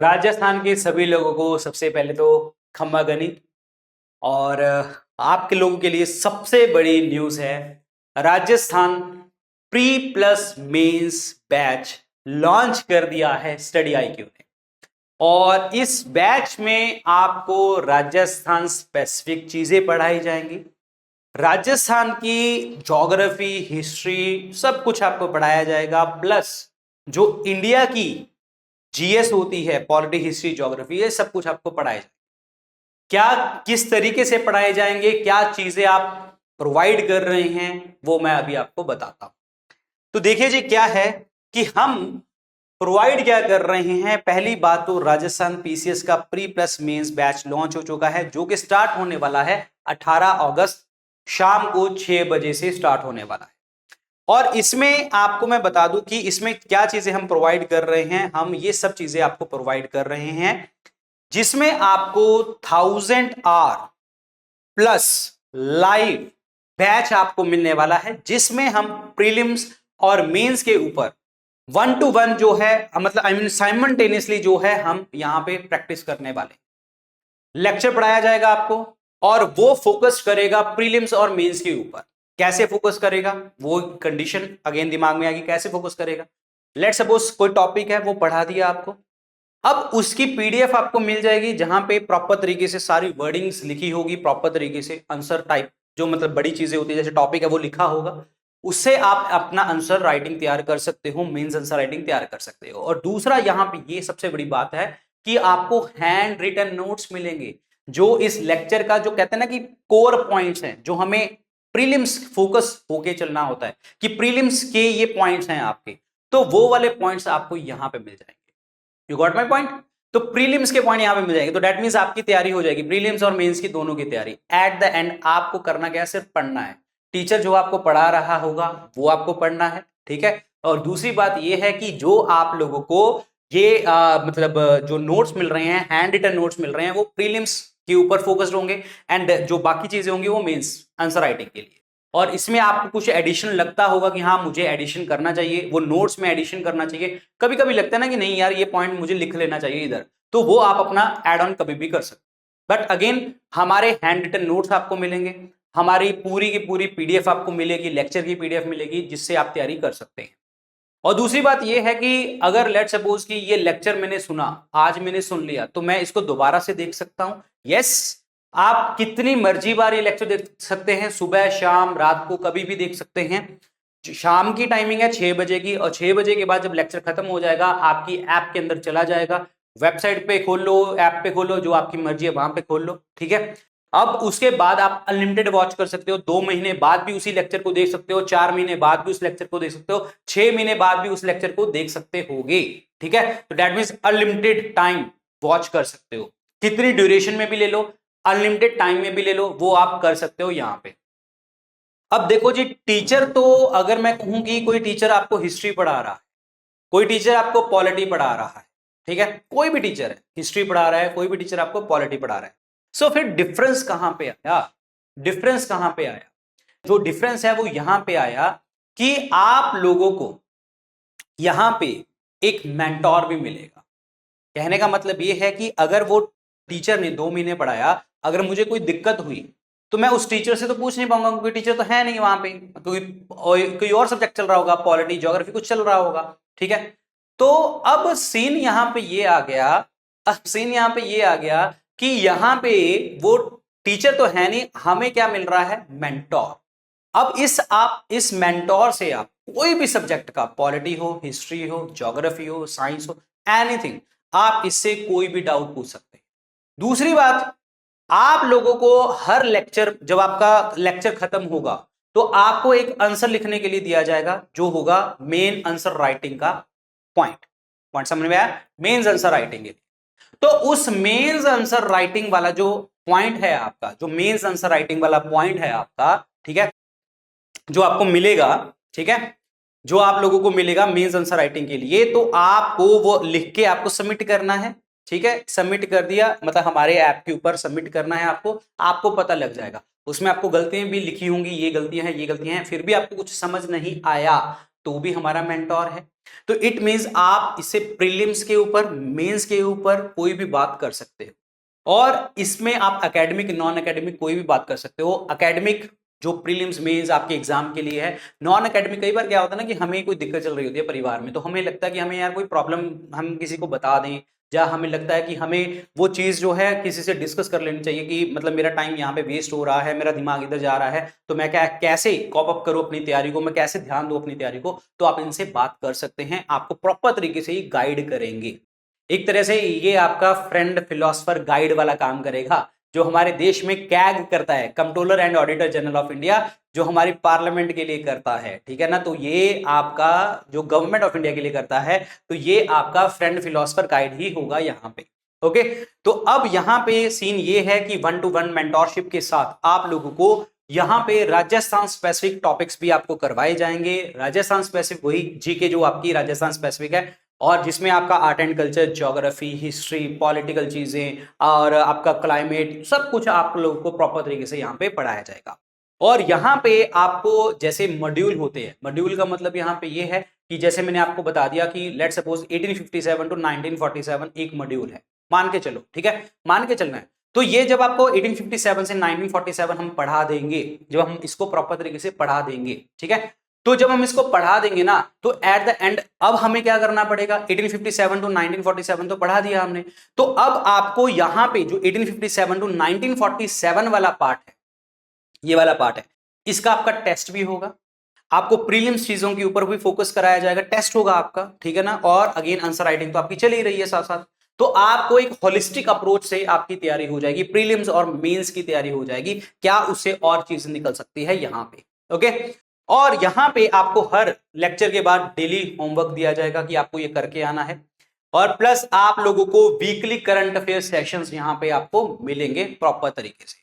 राजस्थान के सभी लोगों को सबसे पहले तो खम्मा गनी। और आपके लोगों के लिए सबसे बड़ी न्यूज़ है, Rajasthan pre plus mains batch launch कर दिया है स्टडी IQ ने। और इस बैच में आपको राजस्थान स्पेसिफिक चीजें पढ़ाई जाएंगी। राजस्थान की ज्योग्राफी, हिस्ट्री, सब कुछ आपको पढ़ाया जाएगा। प्लस जो इंडिया की GS होती है, पॉलिटी, हिस्ट्री, ज्योग्राफी, ये सब कुछ आपको पढ़ाया जाएगा। क्या किस तरीके से पढ़ाए जाएंगे, क्या चीजें आप प्रोवाइड कर रहे हैं, वो मैं अभी आपको बताता हूं। तो देखिए जी, क्या है कि हम प्रोवाइड क्या कर रहे हैं। पहली बात तो राजस्थान PCS का pre plus mains batch launch हो चुका है, जो कि स्टार्ट होने वाला है 18 अगस्त शाम को 6 बजे से स्टार्ट होने वाला है। और इसमें आपको मैं बता दूं कि इसमें क्या चीजें हम प्रोवाइड कर रहे हैं। हम ये सब चीजें आपको प्रोवाइड कर रहे हैं, जिसमें आपको 1000 आवर प्लस लाइव बैच आपको मिलने वाला है, जिसमें हम प्रीलिम्स और मेंस के ऊपर 1 to 1 जो है, मतलब साइमल्टेनियसली जो है, हम यहां पे प्रैक्टिस करने वाले। लेक्चर पढ़ाया जाएगा आपको और वो फोकस करेगा प्रीलिम्स और मेंस के ऊपर। कैसे फोकस करेगा, वो कंडीशन अगेन दिमाग में आएगी, कैसे फोकस करेगा। लेट सपोज कोई टॉपिक है, वो पढ़ा दिया आपको, अब उसकी PDF आपको मिल जाएगी, जहां पे प्रॉपर तरीके से सारी वर्डिंग्स लिखी होगी, प्रॉपर तरीके से आंसर टाइप, जो मतलब बड़ी चीजें होती है, जैसे टॉपिक है वो लिखा होगा, उससे आप अपना आंसर राइटिंग तैयार कर सकते हो, मेंस आंसर राइटिंग तैयार कर सकते हो। और दूसरा यहाँ पे ये सबसे बड़ी बात है कि आपको हैंड रिटन नोट्स मिलेंगे, जो इस लेक्चर का, जो कहते हैं ना कि कोर पॉइंट्स हैं, जो हमें प्रीलिम्स फोकस होके चलना होता है कि प्रीलिम्स के ये पॉइंट्स हैं आपके, तो वो वाले पॉइंट्स आपको यहां पे मिल जाएंगे। You got my point. तो प्रीलिम्स के पॉइंट यहां पे मिल जाएंगे, तो दैट मींस आपकी तैयारी हो जाएगी, प्रीलिम्स और मेंस की दोनों की तैयारी। एट द एंड आपको करना क्या है, सिर्फ पढ़ना है। टीचर जो आपको पढ़ा रहा होगा वो आपको पढ़ना है, ठीक है। और दूसरी बात ये है कि जो आप लोगों को ये मतलब जो नोट्स मिल रहे हैं, हैंड रिटन नोट्स मिल रहे हैं, वो प्रीलिम्स के ऊपर फोकस्ड होंगे, एंड जो बाकी चीजें होंगी वो मेंस आंसर राइटिंग के लिए। और इसमें आपको कुछ एडिशन लगता होगा कि हाँ मुझे एडिशन करना चाहिए, वो नोट्स में एडिशन करना चाहिए। कभी कभी लगता है ना कि नहीं यार, ये पॉइंट मुझे लिख लेना चाहिए इधर, तो वो आप अपना एड ऑन कभी भी कर सकते। बट अगेन हमारे हैंड रिटन नोट्स आपको मिलेंगे, हमारी पूरी की पूरी PDF आपको मिलेगी, लेक्चर की PDF मिलेगी, जिससे आप तैयारी कर सकते हैं। और दूसरी बात यह है कि अगर लेट सपोज कि ये लेक्चर मैंने सुना, आज मैंने सुन लिया, तो मैं इसको दोबारा से देख सकता हूं। यस, आप कितनी मर्जी बार ये लेक्चर देख सकते हैं, सुबह, शाम, रात को, कभी भी देख सकते हैं। शाम की टाइमिंग है 6 बजे की, और 6 बजे के बाद जब लेक्चर खत्म हो जाएगा, आपकी ऐप के अंदर चला जाएगा, वेबसाइट पे खोल लो, ऐप पे खोलो, जो आपकी मर्जी है वहां पे खोल लो, ठीक है। अब उसके बाद आप अनलिमिटेड वॉच कर सकते हो, 2 महीने बाद भी उसी लेक्चर को देख सकते हो, 4 महीने बाद भी उस लेक्चर को देख सकते हो, 6 महीने बाद भी उस लेक्चर को देख सकते होगे, ठीक है। तो that means unlimited time watch कर सकते हो, कितनी ड्यूरेशन में भी ले लो, अनलिमिटेड टाइम में भी ले लो, वो आप कर सकते हो यहां पे। अब देखो जी, टीचर तो अगर मैं कहूं कि कोई टीचर आपको हिस्ट्री पढ़ा रहा है, कोई टीचर आपको पॉलिटी पढ़ा रहा है, ठीक है, कोई भी टीचर है, हिस्ट्री पढ़ा रहा है, कोई भी टीचर आपको पॉलिटी पढ़ा रहा है, सो फिर डिफरेंस कहां पे आया। डिफरेंस कहां पे आया, जो डिफरेंस है वो यहां पे आया कि आप लोगों को यहां पे एक मेंटोर भी मिलेगा। कहने का मतलब ये है कि अगर वो टीचर ने 2 महीने पढ़ाया, अगर मुझे कोई दिक्कत हुई तो मैं उस टीचर से तो पूछ नहीं पाऊंगा, क्योंकि टीचर तो है नहीं वहां पे, कोई और सब्जेक्ट चल रहा होगा, पॉलिटी, ज्योग्राफी कुछ चल रहा होगा, ठीक है। तो अब सीन यहां पे ये आ गया, अब सीन यहां पे ये आ गया कि यहां पे वो टीचर तो है नहीं, हमें क्या मिल रहा है, मेंटोर। अब आप इस मेंटोर से आप कोई भी सब्जेक्ट का, पॉलिटी हो, हिस्ट्री हो, ज्योग्राफी हो, साइंस हो, एनीथिंग, आप इससे कोई भी डाउट पूछ सकते हैं। दूसरी बात, आप लोगों को हर लेक्चर, जब आपका लेक्चर खत्म होगा, तो आपको एक आंसर लिखने के लिए दिया जाएगा, जो होगा मेन आंसर राइटिंग का पॉइंट। पॉइंट समझ में आया, मेन आंसर राइटिंग के लिए। तो उस मेन आंसर राइटिंग वाला जो पॉइंट है आपका, जो मेन आंसर राइटिंग वाला पॉइंट है आपका, ठीक है, जो आपको मिलेगा, ठीक है, जो आप लोगों को मिलेगा मेंस आंसर राइटिंग के लिए, तो आपको वो लिख के आपको सबमिट करना है, ठीक है। सबमिट कर दिया, मतलब हमारे ऐप के ऊपर सबमिट करना है आपको, आपको पता लग जाएगा। उसमें आपको गलतियां भी लिखी होंगी, ये गलतियां हैं, ये गलतियां हैं, फिर भी आपको कुछ समझ नहीं आया तो भी हमारा मेंटोर है। तो इट मींस आप इससे प्रीलिम्स के ऊपर, मेंस के ऊपर कोई भी बात कर सकते हो, और इसमें आप एकेडमिक, नॉन एकेडमिक कोई भी बात कर सकते हो। एकेडमिक जो प्रीलिम्स मेंस आपके एग्जाम के लिए है, नॉन एकेडमिक कई बार क्या होता है ना कि हमें कोई दिक्कत चल रही होती है परिवार में, तो हमें लगता है कि हमें यार कोई प्रॉब्लम हम किसी को बता दें, या हमें लगता है कि हमें वो चीज़ जो है किसी से डिस्कस कर लेनी चाहिए कि मतलब मेरा टाइम यहाँ पे वेस्ट हो रहा है, मेरा दिमाग इधर जा रहा है, तो मैं क्या कैसे कॉप अप करूँ अपनी तैयारी को, मैं कैसे ध्यान दूँ अपनी तैयारी को। तो आप इनसे बात कर सकते हैं, आपको प्रॉपर तरीके से ही गाइड करेंगे। एक तरह से ये आपका फ्रेंड फिलोसफर गाइड वाला काम करेगा, जो हमारे देश में कैग करता है, controller and auditor general of India, जो हमारी पार्लियामेंट के लिए करता है, ठीक है ना। तो ये आपका जो गवर्नमेंट ऑफ इंडिया के लिए करता है, तो ये आपका फ्रेंड फिलोसफर गाइड ही होगा यहाँ पे। ओके, तो अब यहाँ पे सीन ये है कि 1-to-1 मेंटोरशिप के साथ आप लोगों को यहाँ पे राजस्थान स्पेसिफिक टॉपिक्स भी आपको करवाए जाएंगे। राजस्थान स्पेसिफिक वही जीके जो आपकी राजस्थान स्पेसिफिक है, और जिसमें आपका art and culture, geography, history, political चीजें और आपका क्लाइमेट, सब कुछ आप लोगों को प्रॉपर तरीके से यहाँ पे पढ़ाया जाएगा। और यहाँ पे आपको जैसे मॉड्यूल होते हैं, मॉड्यूल का मतलब यहाँ पे ये है कि जैसे मैंने आपको बता दिया कि लेट्स सपोज 1857 टू 1947 एक मॉड्यूल है, मान के चलो, ठीक है, मान के चलना है। तो ये जब आपको 1857 से 1947 हम पढ़ा देंगे, जब हम इसको प्रॉपर तरीके से पढ़ा देंगे, ठीक है, तो जब हम इसको पढ़ा देंगे ना, तो एट द एंड अब हमें क्या करना पड़ेगा, 1857 टू 1947 तो पढ़ा दिया हमने, तो अब आपको यहां पे जो 1857 टू 1947 वाला पार्ट है, ये वाला पार्ट है, इसका आपका टेस्ट भी होगा, आपको प्रीलिम्स चीजों के ऊपर भी फोकस कराया जाएगा, टेस्ट होगा आपका, ठीक है ना, और अगेन आंसर राइटिंग तो आपकी चल ही रही है साथ साथ। तो आपको एक होलिस्टिक अप्रोच से आपकी तैयारी हो जाएगी, प्रीलिम्स और मेंस की तैयारी हो जाएगी, क्या उससे और चीज निकल सकती है यहाँ पे। ओके, और यहाँ पे आपको हर लेक्चर के बाद डेली होमवर्क दिया जाएगा कि आपको ये करके आना है, और प्लस आप लोगों को वीकली करंट अफेयर सेशंस यहाँ पे आपको मिलेंगे प्रॉपर तरीके से।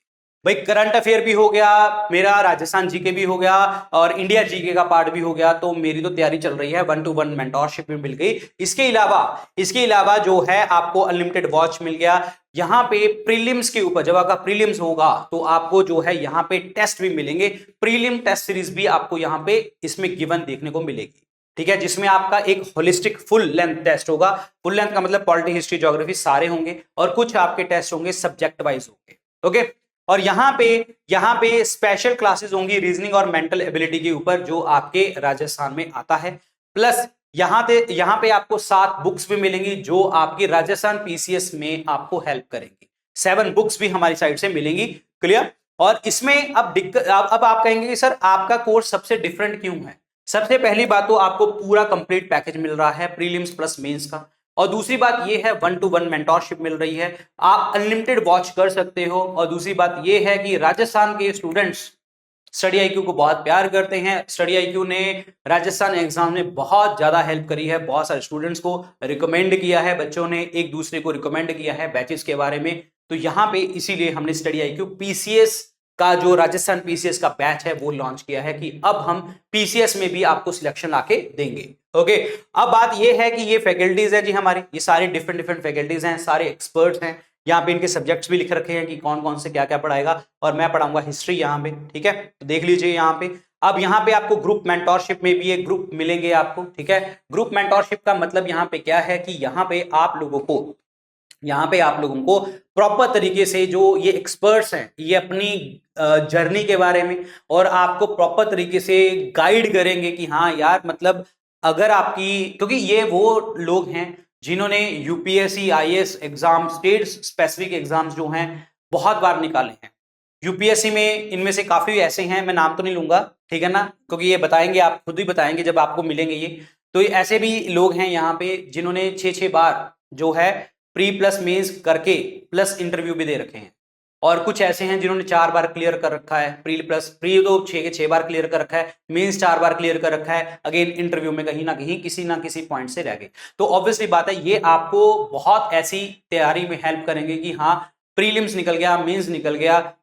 भाई करंट अफेयर भी हो गया मेरा, राजस्थान जीके भी हो गया, और इंडिया जीके का पार्ट भी हो गया, तो मेरी तो तैयारी चल रही है, 1-to-1 मेंटोरशिप भी मिल गई। इसके अलावा जो है आपको अनलिमिटेड वॉच मिल गया। यहाँ पे प्रीलिम्स के ऊपर जब आपका प्रीलिम्स होगा तो आपको जो है यहाँ पे टेस्ट भी मिलेंगे, प्रीलिम टेस्ट सीरीज भी आपको यहाँ पे इसमें गिवन देखने को मिलेगी, ठीक है, जिसमें आपका एक होलिस्टिक फुल लेंथ टेस्ट होगा। फुल लेंथ का मतलब पॉलिटी, हिस्ट्री, ज्योग्राफी सारे होंगे, और कुछ आपके टेस्ट होंगे सब्जेक्ट वाइज होंगे। ओके, और यहाँ पे स्पेशल क्लासेस होंगी रीजनिंग और मेंटल एबिलिटी के ऊपर, जो आपके राजस्थान में आता है। प्लस यहाँ पे आपको 7 बुक्स भी मिलेंगी जो आपकी राजस्थान पीसीएस में आपको हेल्प करेंगी। 7 बुक्स भी हमारी साइड से मिलेंगी, क्लियर। और इसमें अब आप कहेंगे कि सर आपका कोर्स सबसे डिफरेंट क्यों है। सबसे पहली बात तो आपको पूरा कंप्लीट पैकेज मिल रहा है प्रीलिम्स प्लस मेंस का, और दूसरी बात ये है 1-to-1 मेंटोरशिप मिल रही है, आप अनलिमिटेड वॉच कर सकते हो, और दूसरी बात ये है कि राजस्थान के स्टूडेंट्स स्टडी आईक्यू को बहुत प्यार करते हैं। स्टडी आईक्यू ने राजस्थान एग्जाम में बहुत ज्यादा हेल्प करी है, बहुत सारे स्टूडेंट्स को रिकमेंड किया है, बच्चों ने एक दूसरे को रिकमेंड किया है बैचेस के बारे में। तो यहाँ पे इसीलिए हमने स्टडी आईक्यू पीसीएस का जो राजस्थान पीसीएस का बैच है वो लॉन्च किया है कि अब हम पीसीएस में भी आपको सिलेक्शन आके देंगे। ओके, अब बात ये है कि ये फैकल्टीज है जी हमारी, ये सारे डिफरेंट फैकल्टीज हैं, सारे एक्सपर्ट्स हैं, यहाँ पे इनके सब्जेक्ट्स भी लिख रखे हैं कि कौन कौन से क्या क्या पढ़ाएगा, और मैं पढ़ाऊंगा हिस्ट्री यहाँ पे, ठीक है, तो देख लीजिए यहाँ पे। अब यहाँ पे आपको ग्रुप मेंटोरशिप में भी एक ग्रुप मिलेंगे आपको, ठीक है। ग्रुप मेंटोरशिप का मतलब यहाँ पे क्या है कि यहाँ पे आप लोगों को प्रॉपर तरीके से जो ये एक्सपर्ट्स हैं ये अपनी जर्नी के बारे में और आपको प्रॉपर तरीके से गाइड करेंगे कि हाँ यार मतलब अगर आपकी, क्योंकि ये वो लोग हैं जिन्होंने UPSC, IAS exam, state specific exams जो हैं बहुत बार निकाले हैं। यूपीएससी में इनमें से काफी ऐसे हैं, मैं नाम तो नहीं लूंगा, ठीक है ना, क्योंकि ये बताएंगे, आप खुद ही बताएंगे जब आपको मिलेंगे ये। तो ऐसे भी लोग हैं यहाँ पे जिन्होंने 6-6 बार जो है प्री प्लस मेंस करके प्लस इंटरव्यू भी दे रखे हैं, और कुछ ऐसे हैं जिन्होंने 4 बार क्लियर कर रखा है, प्री तो 6 के 6 बार क्लियर कर रखा है, मेंस 4 बार क्लियर कर रखा है, अगेन इंटरव्यू में कहीं ना किसी पॉइंट से रह गए। तो ऑब्वियसली बात है ये आपको बहुत ऐसी तैयारी में हेल्प करेंगे कि हाँ प्रीलिम्स निकल गया, मेंस निकल गया,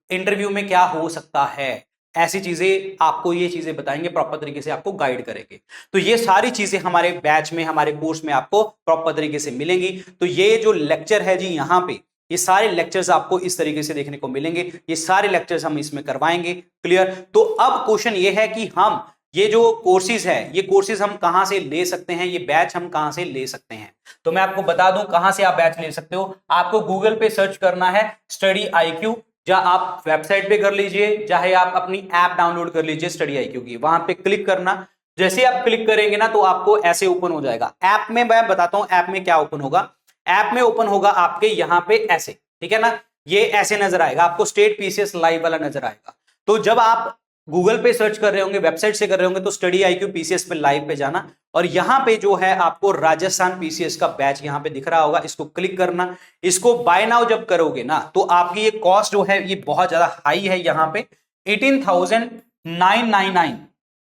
इंटरव्यू में क्या हो सकता है, ऐसी चीजें आपको ये चीजें बताएंगे, प्रॉपर तरीके से आपको गाइड करेंगे। तो ये सारी चीजें हमारे बैच में, हमारे कोर्स में आपको प्रॉपर तरीके से मिलेंगी। तो ये जो लेक्चर है जी यहाँ पे, ये सारे लेक्चर्स आपको इस तरीके से देखने को मिलेंगे, ये सारे लेक्चर्स हम इसमें करवाएंगे, क्लियर। तो अब क्वेश्चन ये है कि हम ये जो कोर्सेज है, ये कोर्सेज हम कहां से ले सकते हैं, ये बैच हम कहां से ले सकते हैं, तो मैं आपको बता दूं कहां से आप बैच ले सकते हो। आपको गूगल पे सर्च करना है स्टडी IQ, या आप वेबसाइट पे कर लीजिए, चाहे आप अपनी ऐप डाउनलोड कर लीजिए स्टडी IQ की, वहां पे क्लिक करना। जैसे आप क्लिक करेंगे ना तो आपको ऐसे ओपन हो जाएगा। ऐप में मैं बताता हूं ऐप में क्या ओपन होगा। ऐप में ओपन होगा आपके यहां पे ऐसे, ठीक है ना, ये ऐसे नजर आएगा आपको, स्टेट PCS लाइव वाला नजर आएगा। तो जब आप गूगल पे सर्च कर रहे होंगे, वेबसाइट से कर रहे होंगे, तो स्टडी IQ PCS पे लाइव पे जाना, और यहां पे जो है आपको राजस्थान PCS का बैच यहां पे दिख रहा होगा, इसको क्लिक करना। इसको बाय नाउ जब करोगे ना तो आपकी ये कॉस्ट जो है ये बहुत ज्यादा हाई है, यहां पे 18,999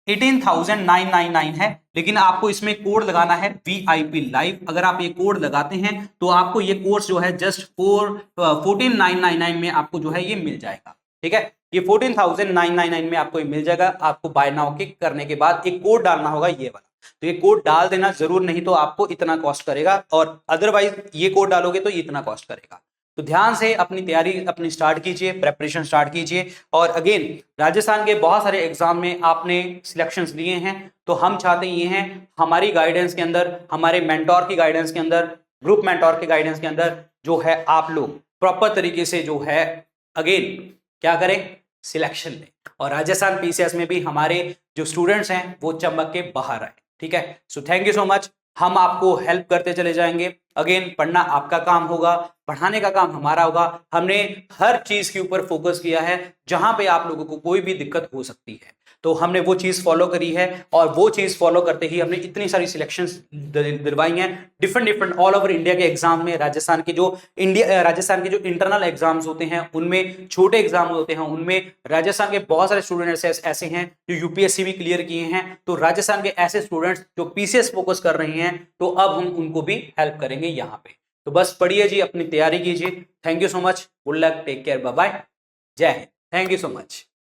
18,999 है, लेकिन आपको इसमें कोड लगाना है VIP लाइव। अगर आप ये कोड लगाते हैं तो आपको ये कोर्स जो है जस्ट 14,999 में आपको जो है ये मिल जाएगा, ठीक है। ये 14,999 में आपको ये मिल जाएगा। आपको बाय नाउ के करने के बाद एक कोड डालना होगा ये वाला, तो ये कोड डाल देना जरूर, नहीं तो आपको इतना कॉस्ट करेगा, और अदरवाइज ये कोड डालोगे तो ये इतना कॉस्ट करेगा। तो ध्यान से अपनी तैयारी अपनी स्टार्ट कीजिए, प्रेपरेशन स्टार्ट कीजिए। और अगेन राजस्थान के बहुत सारे एग्जाम में आपने सिलेक्शंस लिए हैं, तो हम चाहते ये हैं हमारी गाइडेंस के अंदर, हमारे मेंटोर की गाइडेंस के अंदर, ग्रुप मेंटोर के गाइडेंस के अंदर जो है आप लोग प्रॉपर तरीके से जो है अगेन क्या करें, सिलेक्शन लें, और राजस्थान PCS में भी हमारे जो स्टूडेंट्स हैं वो चमक के बाहर आए, ठीक है। So thank you so much, हम आपको हेल्प करते चले जाएंगे। अगेन पढ़ना आपका काम होगा, पढ़ाने का काम हमारा होगा। हमने हर चीज के ऊपर फोकस किया है, जहां पे आप लोगों को कोई भी दिक्कत हो सकती है तो हमने वो चीज फॉलो करी है, और वो चीज फॉलो करते ही हमने इतनी सारी सिलेक्शंस दिलवाई हैं डिफरेंट ऑल ओवर इंडिया के एग्जाम में। राजस्थान के जो इंटरनल एग्जाम्स होते हैं उनमें, छोटे एग्जाम होते हैं उनमें, राजस्थान के बहुत सारे स्टूडेंट्स ऐसे हैं जो UPSC भी क्लियर किए हैं। तो राजस्थान के ऐसे स्टूडेंट्स जो PCS फोकस कर रहे हैं, तो अब हम उनको भी हेल्प करेंगे यहाँ पे। तो बस पढ़िए जी, अपनी तैयारी कीजिए। Thank you so much, good luck, take care, bye bye, जय हिंद, थैंक यू सो मच।